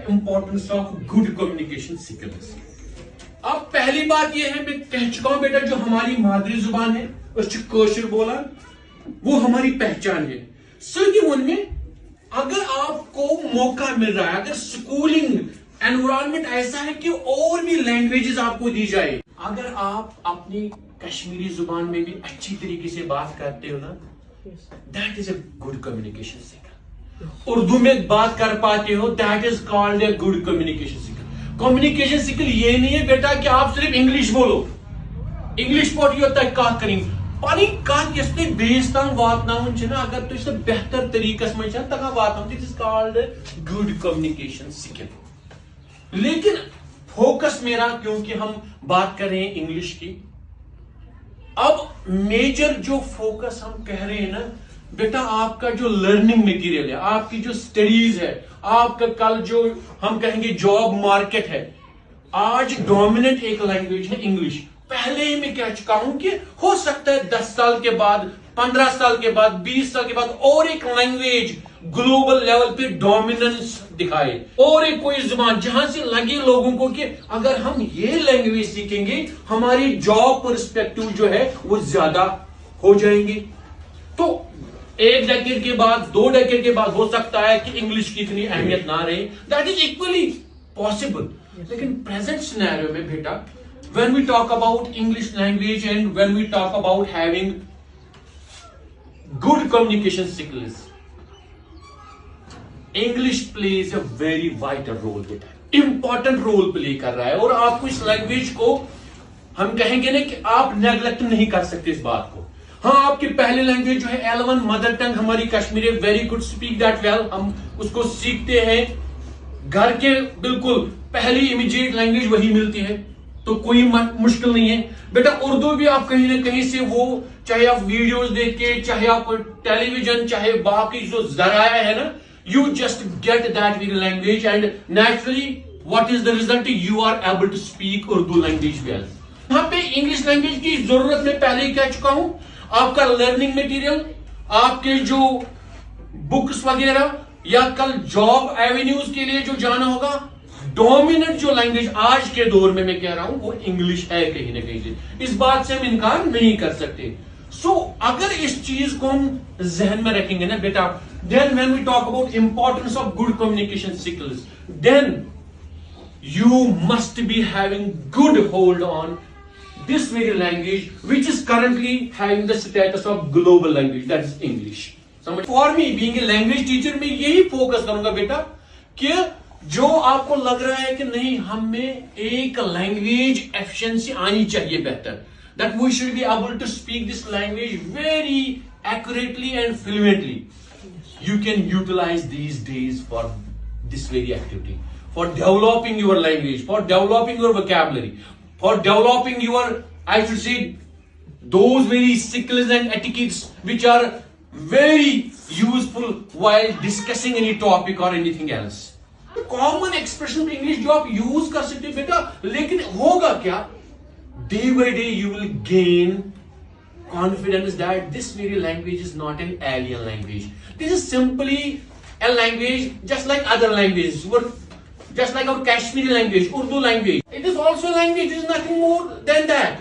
Importance of good communication skills. اب پہلی بات یہ ہے، میں کہہ چکا ہوں بیٹا، جو ہماری مادری زبان ہے اس کوشر بولان وہ ہماری پہچان ہے. سۭتی وون میں اگر آپ کو موقع مل رہا ہے، اگر سکولنگ انوائرمنٹ ایسا ہے کہ اور بھی لینگویجز آپ کو دی جائے، اگر آپ اپنی کشمیری زبان میں بھی اچھی طریقے سے بات کرتے ہو نا، that is a good communication skill. Urdu میں بات کر پاتے ہو، that is called a good communication skill. Communication skill یہ نہیں ہے بیٹا کہ آپ صرف انگلش بولو، انگلش پاٹ یوت کت کریں، پنی کت یس تھی بیس تام واتناون چھنا، اگر تھی سہ بہتر طریقس من تگان واتناون، it is called good communication skill. لیکن فوکس میرا، کیونکہ ہم بات کر رہے ہیں انگلش کی، اب میجر جو فوکس ہم کہہ رہے ہیں نا بیٹا، آپ کا جو لرننگ میٹیریل ہے، آپ کی جو سٹڈیز ہے، آپ کا کل جو ہم کہیں گے جاب مارکیٹ ہے، آج ڈومیننٹ ایک لینگویج ہے انگلش. پہلے ہی میں کہہ چکا ہوں کہ ہو سکتا ہے 10 سال کے بعد، 15 سال کے بعد، 20 سال کے بعد اور ایک لینگویج گلوبل لیول پہ ڈومیننس دکھائے، اور ایک کوئی زبان جہاں سے لگے لوگوں کو کہ اگر ہم یہ لینگویج سیکھیں گے ہماری جاب پرسپیکٹو جو ہے وہ زیادہ ہو جائیں گے. تو ایک ڈیکیڈ کے بعد، 2 ڈیکیڈ کے بعد ہو سکتا ہے کہ انگلش کی اتنی اہمیت نہ رہے. That is equally possible. لیکن پریزنٹ سینیریو میں بیٹا، when we talk about English language and when we talk about having good communication skills, English plays a very vital role beta, important role play کر رہا ہے. اور آپ کو اس language کو ہم کہیں گے نا کہ آپ نیگلیکٹ نہیں کر سکتے اس بات کو. ہاں، آپ کی پہلی لینگویج جو ہے L1 مدر ٹنگ ہماری Kashmiri, very good, speak that well, ہم اس کو سیکھتے ہیں گھر کے، بالکل پہلی امیجیٹ لینگویج وہی ملتی ہے، تو کوئی مشکل نہیں ہے بیٹا. اردو بھی آپ کہیں نہ کہیں سے، وہ چاہے آپ ویڈیوز دیکھ کے، چاہے آپ ٹیلی ویژن، چاہے باقی جو ذرائع ہے نا، you just get that very language and naturally what is the result, you are able to speak Urdu language well. یہاں پہ انگلش لینگویج کی ضرورت میں پہلے ہی کہہ چکا ہوں. آپ کا لرننگ مٹیریل، آپ کے جو بکس وغیرہ، یا کل جاب ایوینیوز کے لیے جو جانا ہوگا، ڈومیننٹ جو لینگویج آج کے دور میں کہہ رہا ہوں وہ انگلش ہے کہیں نہ کہیں سے. اس بات سے ہم انکار نہیں کر سکتے. سو اگر اس چیز کو ہم ذہن میں رکھیں گے نا بیٹا، then when we talk about importance of good communication skills, then you must be having good hold on this very language which is currently having the status of global language, that is English. For me being a language teacher, میں یہی focus کروں گا بیٹا کہ جو آپ کو لگ رہا ہے کہ نہیں ہمیں ایک لینگویج ایفیشنسی آنی چاہیے بہتر، that we should be able to speak this language very accurately and fluently, you can utilize these days for this very activity, for developing your language, for developing your vocabulary, for developing your, I should say, those very skills and etiquettes which are very useful while discussing any topic or anything else. Common expression English جو آپ use کر سکتے بیٹا، لیکن ہوگا کیا، day by day you will gain confidence that this very language is not an alien language. This is simply a language just like other language, just like our Kashmiri language, Urdu language, it is also language, is nothing more than that.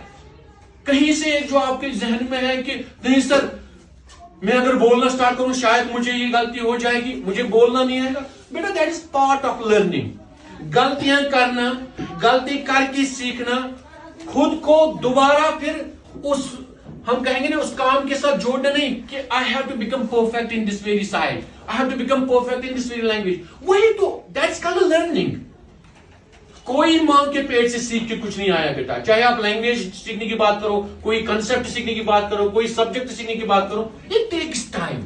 کہیں سے جو آپ کے ذہن میں ہے کہ نہیں سر میں اگر بولنا سٹارٹ کروں شاید مجھے یہ غلطی ہو جائے گی، مجھے بولنا نہیں آئے گا، بیٹا that is part of learning. غلطیاں کرنا، غلطی کر کے سیکھنا، خود کو دوبارہ پھر اس ہم کہیں گے نا اس کام کے ساتھ جوڑنا نہیں کہ I have to become perfect in this very side, I have to become perfect in this very language. وہی تو دیٹس کالڈ لرننگ. کوئی ماں کے پیٹ سے سیکھ کے کچھ نہیں آیا بیٹا، چاہے آپ لینگویج سیکھنے کی بات کرو، کوئی کنسپٹ سیکھنے کی بات کرو، کوئی سبجیکٹ سیکھنے کی بات کرو، it takes time.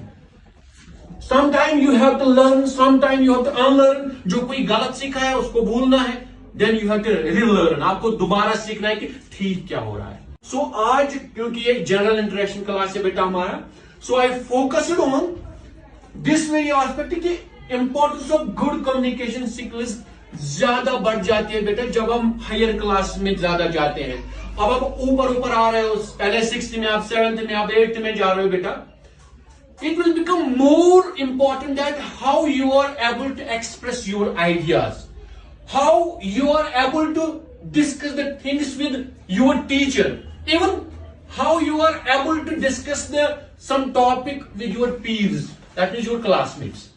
Some time you have to learn, some time you have to unlearn. جو کوئی غلط سیکھا ہے اس کو بھولنا ہے، then you have to relearn. آپ کو دوبارہ سیکھنا ہے کہ ٹھیک کیا ہو رہا ہے. سو آج کیونکہ یہ جنرل انٹریکشن کلاس ہے بیٹا ہمارا، so I focused on this very aspect کہ importance of good communication skills زیادہ بڑھ جاتی ہے بیٹا جب ہم ہائر کلاس میں زیادہ جاتے ہیں. اب آپ اوپر آ رہے ہو، پہلے 6th میں، آپ 7th میں، آپ 8th میں جا رہے ہو بیٹا. It will become more important that how you are able to express your ideas. how you are able to discuss the things with your teacher, even how you are able to discuss some topic with your peers, that means your classmates.